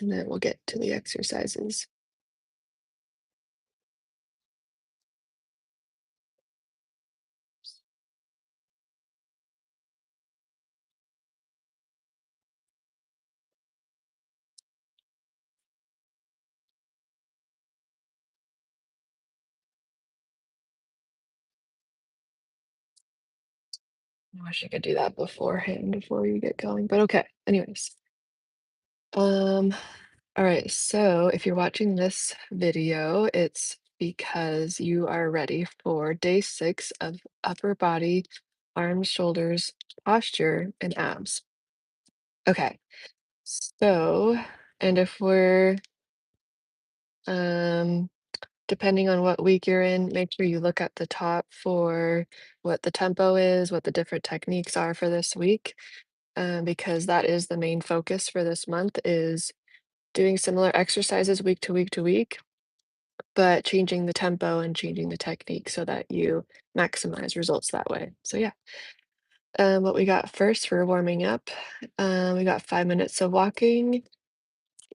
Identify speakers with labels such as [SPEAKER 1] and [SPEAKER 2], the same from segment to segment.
[SPEAKER 1] and then we'll get to the exercises. I wish I could do that beforehand before you get going, but okay. Anyways, um, all right. So if you're watching this video, it's because you are ready for day 6 of upper body, arms, shoulders, posture, and abs. Okay. So, and if we're um depending on what week you're in, make sure you look at the top for what the tempo is, what the different techniques are for this week, because that is the main focus for this month is doing similar exercises week to week to week, but changing the tempo and changing the technique so that you maximize results that way. So yeah, what we got first for warming up, we got 5 minutes of walking,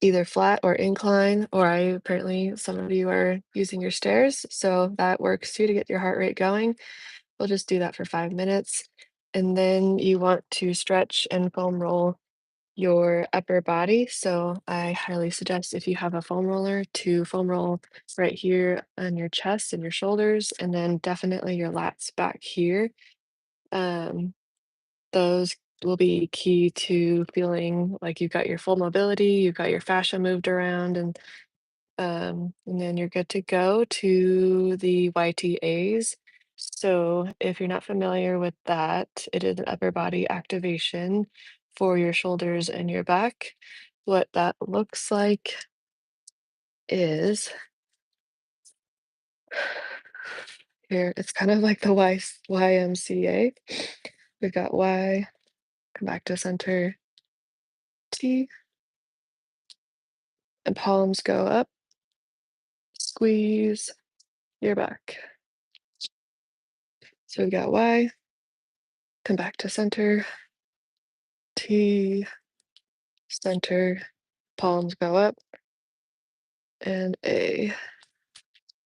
[SPEAKER 1] either flat or incline, or I apparently some of you are using your stairs, so that works too to get your heart rate going. We'll just do that for 5 minutes. And then you want to stretch and foam roll your upper body. So I highly suggest if you have a foam roller to foam roll right here on your chest and your shoulders, and then definitely your lats back here. Um, those will be key to feeling like you've got your full mobility, you've got your fascia moved around, and then you're good to go to the YTAs. So if you're not familiar with that, it is an upper body activation for your shoulders and your back. What that looks like is here, it's kind of like the YMCA. We've got Y, come back to center, T, and palms go up, squeeze your back. So we've got Y, come back to center, T, center, palms go up, and A.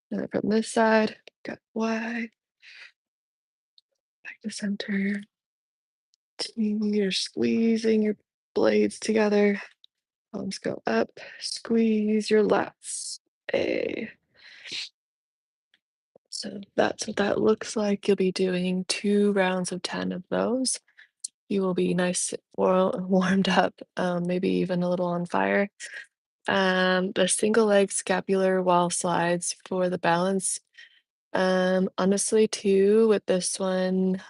[SPEAKER 1] And then from this side, got Y, back to center, T. You're squeezing your blades together. Palms go up, squeeze your lats, A. So that's what that looks like. You'll be doing 2 rounds of 10 of those. You will be nice, warmed up, maybe even a little on fire. The single leg scapular wall slides for the balance. Honestly, too, with this one,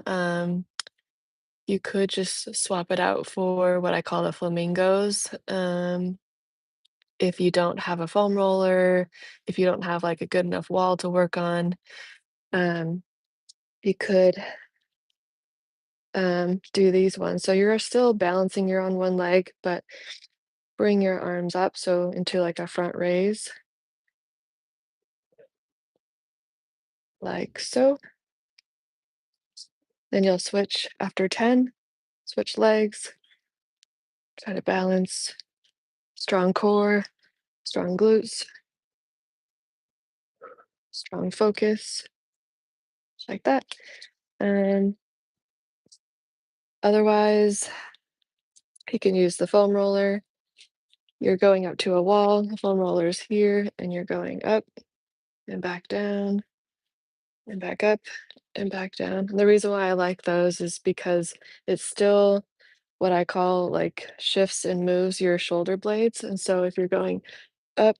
[SPEAKER 1] you could just swap it out for what I call the flamingos. If you don't have a foam roller, if you don't have like a good enough wall to work on, um, you could do these ones. So you're still balancing you're on one leg, but bring your arms up so into like a front raise, like so. Then you'll switch after 10, switch legs, try to balance, strong core, strong glutes, strong focus, just like that. And otherwise, you can use the foam roller. You're going up to a wall, the foam roller is here, and you're going up and back down and back up and back down. And the reason why I like those is because it's still what I call like shifts and moves your shoulder blades. And so if you're going up,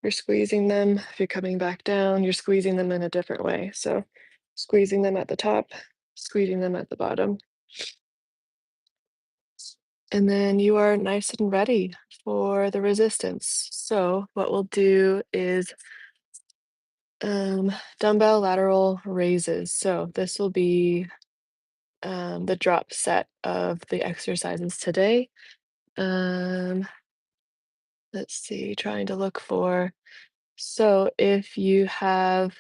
[SPEAKER 1] you're squeezing them. If you're coming back down, you're squeezing them in a different way. So squeezing them at the top, squeezing them at the bottom. And then you are nice and ready for the resistance. So what we'll do is dumbbell lateral raises. So this will be the drop set of the exercises today. Um, let's see, trying to look for. So if you have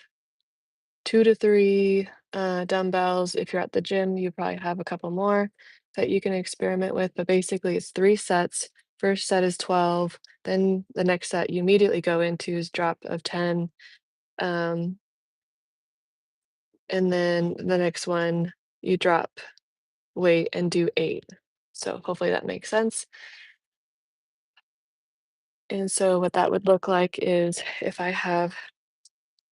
[SPEAKER 1] 2 to 3 dumbbells, if you're at the gym, you probably have a couple more that you can experiment with. But basically, it's 3 sets, first set is 12, then the next set you immediately go into is drop of 10, um, and then the next one you drop weight and do 8. So hopefully that makes sense. And so what that would look like is if I have,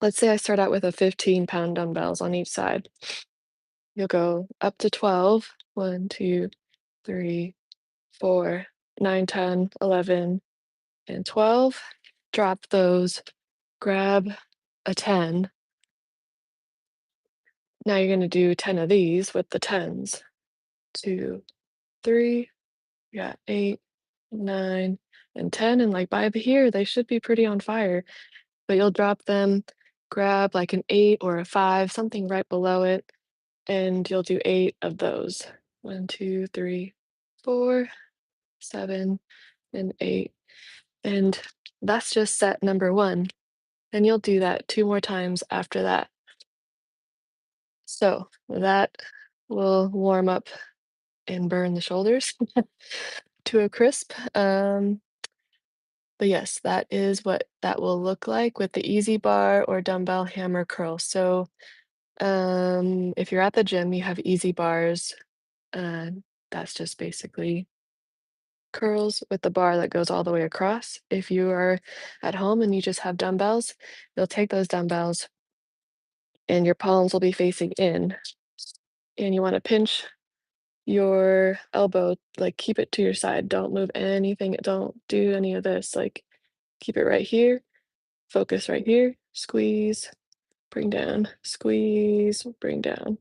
[SPEAKER 1] let's say I start out with a 15-pound dumbbells on each side. You'll go up to 12. 1, 2, 3, 4, 9, 10, 11, and 12. Drop those, grab a 10. Now you're gonna do 10 of these with the 10s. 2, 3, you got 8, 9, and 10, and like by the here, they should be pretty on fire. But you'll drop them, grab like an 8 or a 5, something right below it, and you'll do 8 of those. 1, 2, 3, 4, 7, and 8. And that's just set number 1. And you'll do that 2 more times after that. So that will warm up and burn the shoulders to a crisp. But yes, that is what that will look like with the easy bar or dumbbell hammer curl. So if you're at the gym, you have easy bars. Uh, that's just basically curls with the bar that goes all the way across. If you are at home and you just have dumbbells, you'll take those dumbbells and your palms will be facing in, and you want to pinch your elbow, like keep it to your side. Don't move anything. Don't do any of this. Like keep it right here. Focus right here. Squeeze, bring down, squeeze, bring down.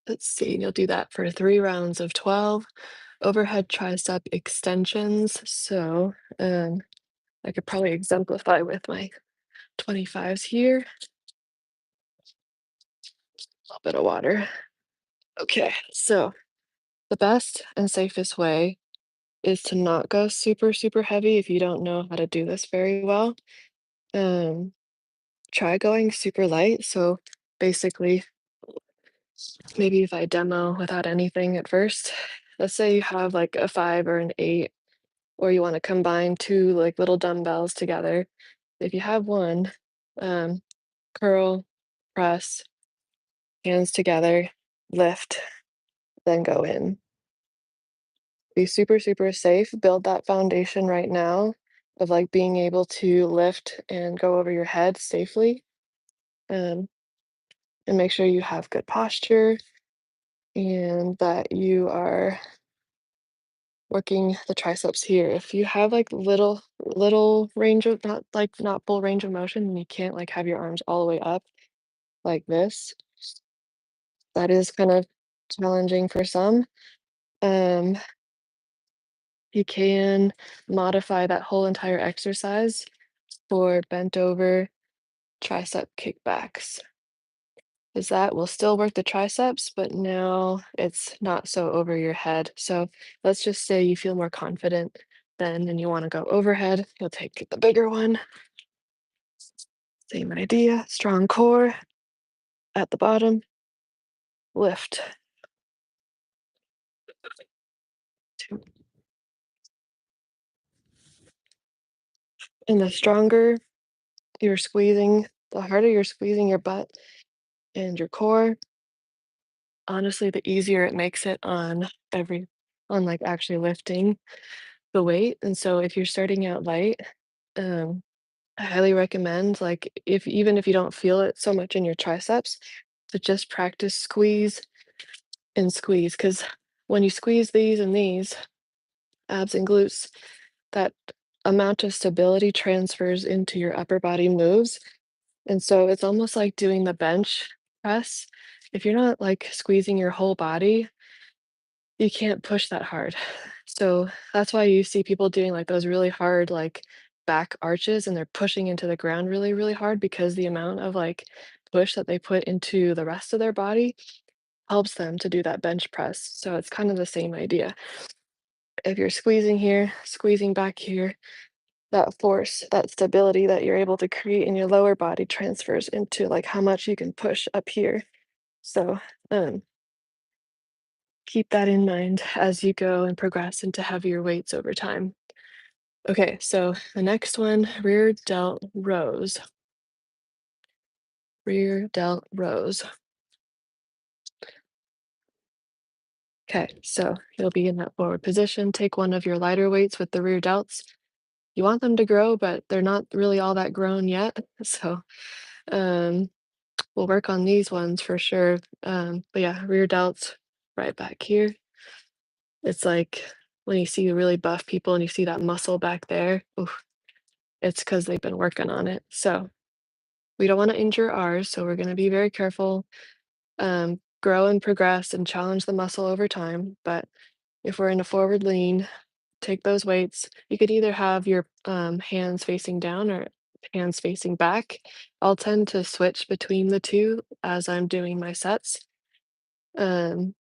[SPEAKER 1] Let's see, and you'll do that for 3 rounds of 12 overhead tricep extensions. So I could probably exemplify with my 25s here. A little bit of water. Okay, so the best and safest way is to not go super, super heavy if you don't know how to do this very well. Um, Try going super light. So basically, maybe if I demo without anything at first, let's say you have like a 5 or an 8, or you want to combine 2 like little dumbbells together. If you have one, um, curl, press, hands together, lift, then go in. Be super, super safe. Build that foundation right now of like being able to lift and go over your head safely. Um, and make sure you have good posture and that you are working the triceps here. If you have like little range of not full range of motion and you can't like have your arms all the way up like this, that is kind of challenging for some. Um, you can modify that whole entire exercise for bent over tricep kickbacks. Is that will still work the triceps, but now it's not so over your head. So let's just say you feel more confident then and you want to go overhead. You'll take the bigger one. Same idea. Strong core at the bottom. Lift. 2. And the stronger you're squeezing, the harder you're squeezing your butt and your core, honestly, the easier it makes it on like actually lifting the weight. And so if you're starting out light, um, I highly recommend, like, if even if you don't feel it so much in your triceps, to just practice squeeze and squeeze. Because when you squeeze these and these, abs and glutes, that amount of stability transfers into your upper body moves. And so it's almost like doing the bench press. If you're not, like, squeezing your whole body, you can't push that hard. So that's why you see people doing like those really hard like back arches and they're pushing into the ground really, really hard because the amount of like push that they put into the rest of their body helps them to do that bench press. So it's kind of the same idea. If you're squeezing here, squeezing back here, that force, that stability that you're able to create in your lower body transfers into like how much you can push up here. So keep that in mind as you go and progress into heavier weights over time. Okay, so the next one, rear delt rows. Rear delt rows. Okay, so you'll be in that forward position. Take one of your lighter weights with the rear delts. You want them to grow, but they're not really all that grown yet. So um, we'll work on these ones for sure. But yeah, rear delts right back here. It's like when you see really buff people and you see that muscle back there, oof, it's because they've been working on it. So we don't want to injure ours, so we're going to be very careful, grow and progress and challenge the muscle over time. But if we're in a forward lean, take those weights. You could either have your hands facing down or hands facing back. I'll tend to switch between the two as I'm doing my sets, because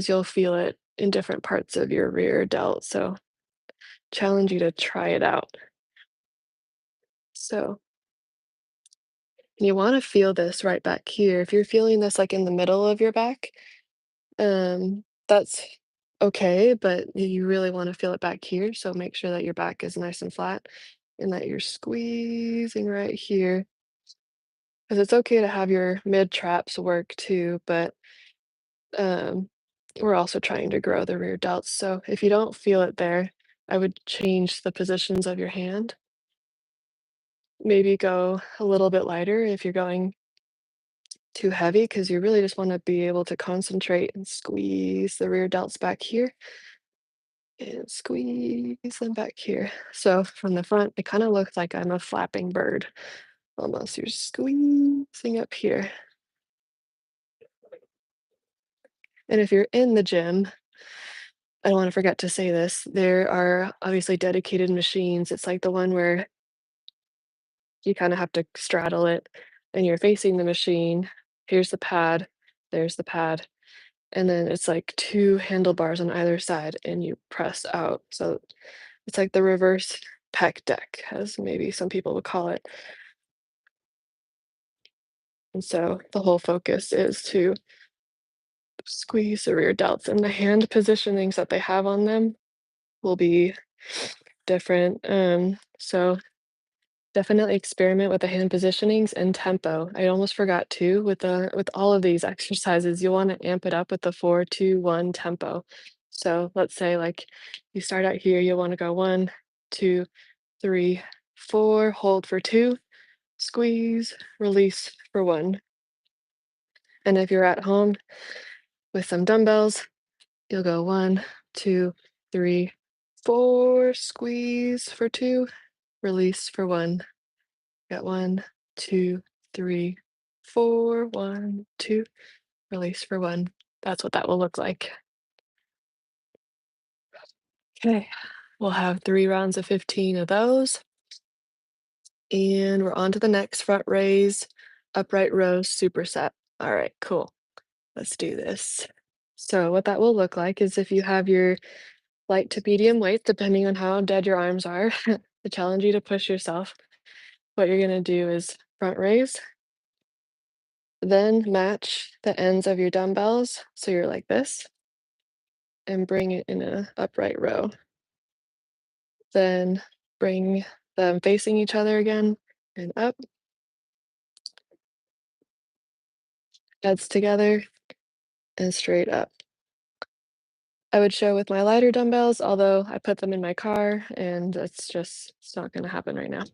[SPEAKER 1] you'll feel it in different parts of your rear delt. So challenge you to try it out. So you want to feel this right back here. If you're feeling this like in the middle of your back, that's okay, but you really want to feel it back here. So make sure that your back is nice and flat and that you're squeezing right here. Because it's okay to have your mid traps work too, but um, we're also trying to grow the rear delts. So if you don't feel it there, I would change the positions of your hand. Maybe go a little bit lighter if you're going too heavy, because you really just want to be able to concentrate and squeeze the rear delts back here and squeeze them back here. So from the front, it kind of looks like I'm a flapping bird almost. You're squeezing up here. And if you're in the gym, I don't want to forget to say this, there are obviously dedicated machines. It's like the one where you kind of have to straddle it and you're facing the machine. Here's the pad, there's the pad. And then it's like two handlebars on either side and you press out. So it's like the reverse pec deck, as maybe some people would call it. And so the whole focus is to squeeze the rear delts, and the hand positionings that they have on them will be different. So definitely experiment with the hand positionings and tempo. I almost forgot too, with all of these exercises, you want to amp it up with the 4-2-1 tempo. So let's say like you start out here, you want to go 1, 2, 3, 4, hold for 2, squeeze, release for 1. And if you're at home with some dumbbells, you'll go 1, 2, 3, 4, squeeze for 2, release for 1. Got 1, 2, 3, 4, 1, 2, release for 1. That's what that will look like. Okay, we'll have 3 rounds of 15 of those. And we're on to the next front raise, upright row superset. All right, cool. Let's do this. So what that will look like is if you have your light to medium weight, depending on how dead your arms are, to challenge you to push yourself. What you're gonna do is front raise, then match the ends of your dumbbells, so you're like this, and bring it in a upright row. Then bring them facing each other again, and up, heads together, and straight up. I would show with my lighter dumbbells, although I put them in my car, and it's not gonna happen right now.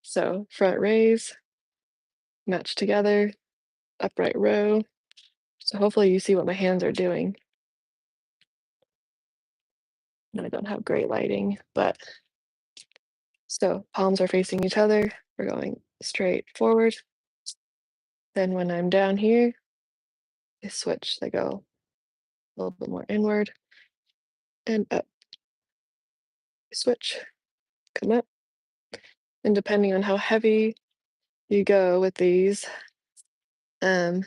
[SPEAKER 1] So front raise, match together, upright row. So hopefully you see what my hands are doing. And I don't have great lighting, but so palms are facing each other. We're going straight forward. Then when I'm down here, I switch. They go a little bit more inward and up. Switch, come up. And depending on how heavy you go with these, um,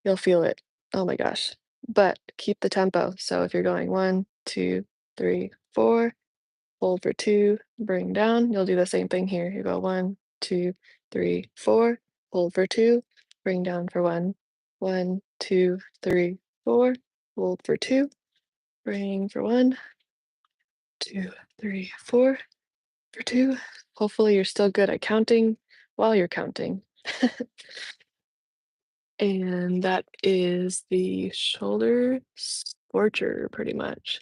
[SPEAKER 1] you'll feel it. Oh my gosh. But keep the tempo. So if you're going 1, 2, 3, 4, hold for 2, bring down. You'll do the same thing here. You go 1, 2, 3, 4, hold for 2, bring down for 1. 1, 2, 3, 4. Hold for 2. Bring for 1, 2, 3, 4 for 2. Hopefully you're still good at counting while you're counting. And that is the shoulder scorcher pretty much.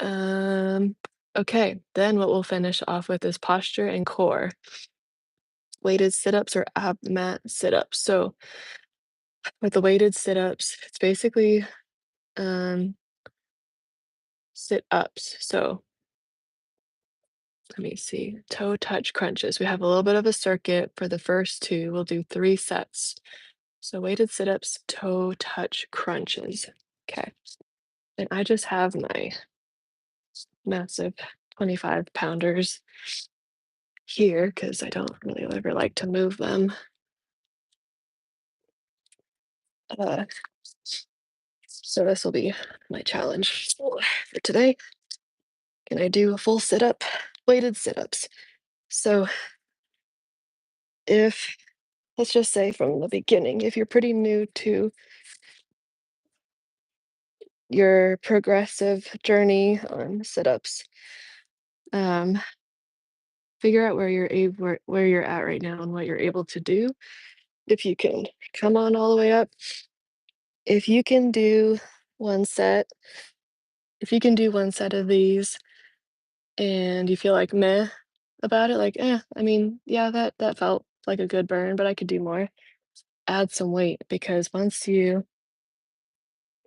[SPEAKER 1] Um, okay, then what we'll finish off with is posture and core. Weighted sit-ups or ab mat sit-ups. So with the weighted sit-ups, it's basically sit-ups. So let me see, toe touch crunches. We have a little bit of a circuit for the first two. We'll do 3 sets. So weighted sit-ups, toe touch crunches. Okay. And I just have my massive 25 pounders here because I don't really ever like to move them. Uh, so this will be my challenge for today. Can I do a full sit-up? Weighted sit-ups. So if, let's just say from the beginning, if you're pretty new to your progressive journey on sit-ups, um, figure out where where you're at right now and what you're able to do. If you can come on all the way up, if you can do one set, if you can do one set of these and you feel like meh about it, like, I mean, yeah, that felt like a good burn, but I could do more. Add some weight because once you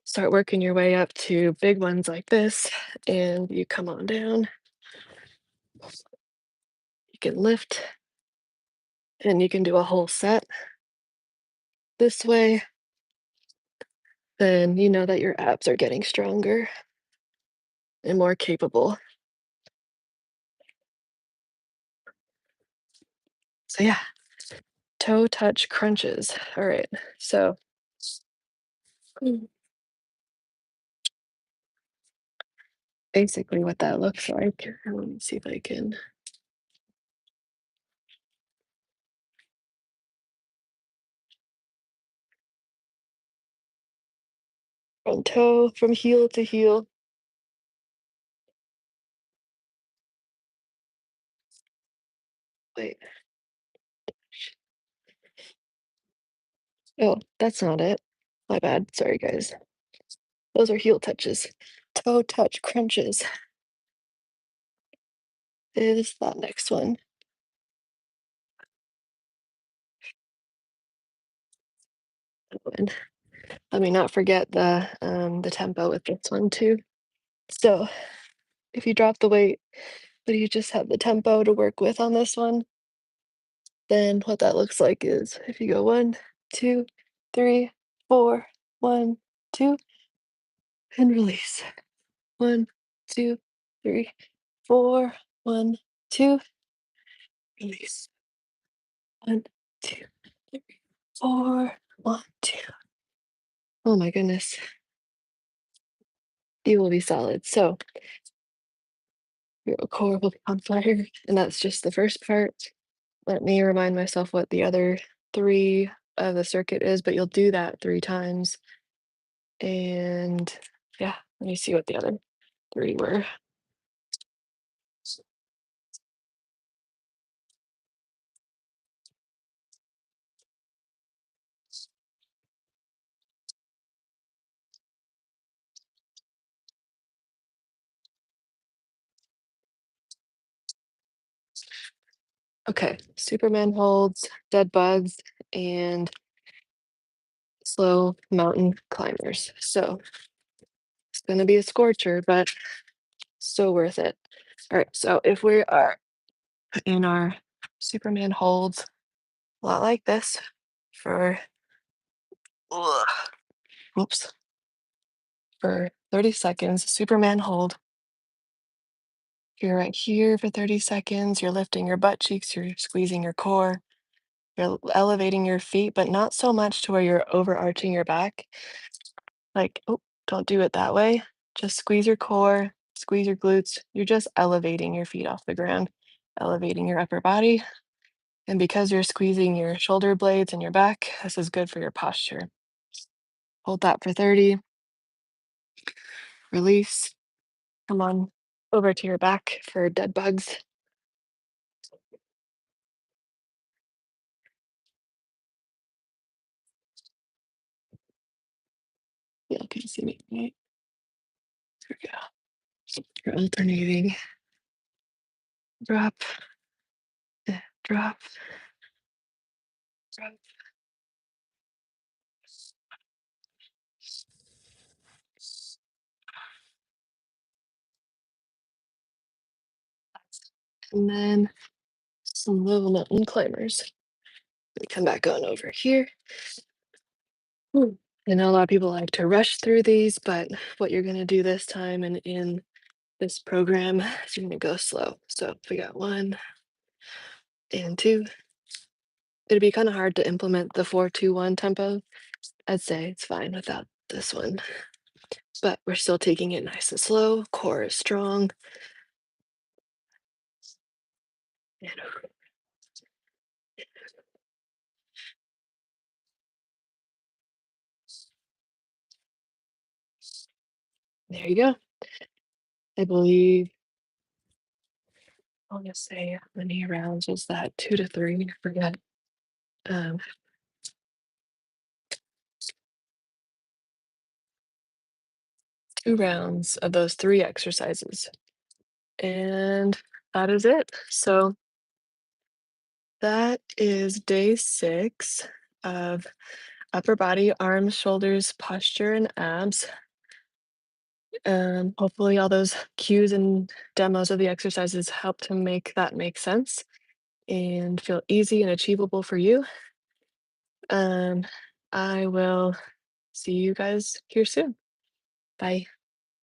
[SPEAKER 1] start working your way up to big ones like this and you come on down, you can lift and you can do a whole set this way, then you know that your abs are getting stronger and more capable. So yeah, toe touch crunches. All right, so basically what that looks like. Let me see if I can. From toe, from heel to heel. Wait, oh, that's not it. My bad. Sorry, guys. Those are heel touches. Toe touch crunches is that next one. And let me not forget the tempo with this one too. So if you drop the weight, but you just have the tempo to work with on this one, then what that looks like is if you go 1, 2, 3, 4, 1, 2, and release. 1, 2, 3, 4, 1, 2, release. 1, 2, 3, 4, 1, 2. Oh my goodness. You will be solid. So your core will be on fire, and that's just the first part. Let me remind myself what the other 3 of the circuit is, but you'll do that 3 times. And yeah, let me see what the other 3 were. Okay, Superman holds, dead bugs, and slow mountain climbers. So it's gonna be a scorcher, but so worth it. All right, so if we are in our Superman holds, a lot like this for, ugh, oops, for 30 seconds, Superman hold. You're right here for 30 seconds. You're lifting your butt cheeks, you're squeezing your core, you're elevating your feet, but not so much to where you're overarching your back. Like, oh, don't do it that way. Just squeeze your core, squeeze your glutes. You're just elevating your feet off the ground, elevating your upper body. And because you're squeezing your shoulder blades and your back, this is good for your posture. Hold that for 30. Release. Come on over to your back for dead bugs. You can see me, right? There we go. You're alternating. Drop, drop, drop. And then some little mountain climbers. We come back on over here. Ooh. I know a lot of people like to rush through these, but what you're going to do this time and in this program is you're going to go slow. So if we got 1 and 2, it'd be kind of hard to implement the 4-2-1 tempo. I'd say it's fine without this one, but we're still taking it nice and slow. Core is strong. And there you go. I believe I'll just say how many rounds was that? 2 to 3, I forget. Um, 2 rounds of those 3 exercises. And that is it. So that is day 6 of upper body, arms, shoulders, posture, and abs. Hopefully all those cues and demos of the exercises help to make that make sense and feel easy and achievable for you. Um, I will see you guys here soon. Bye.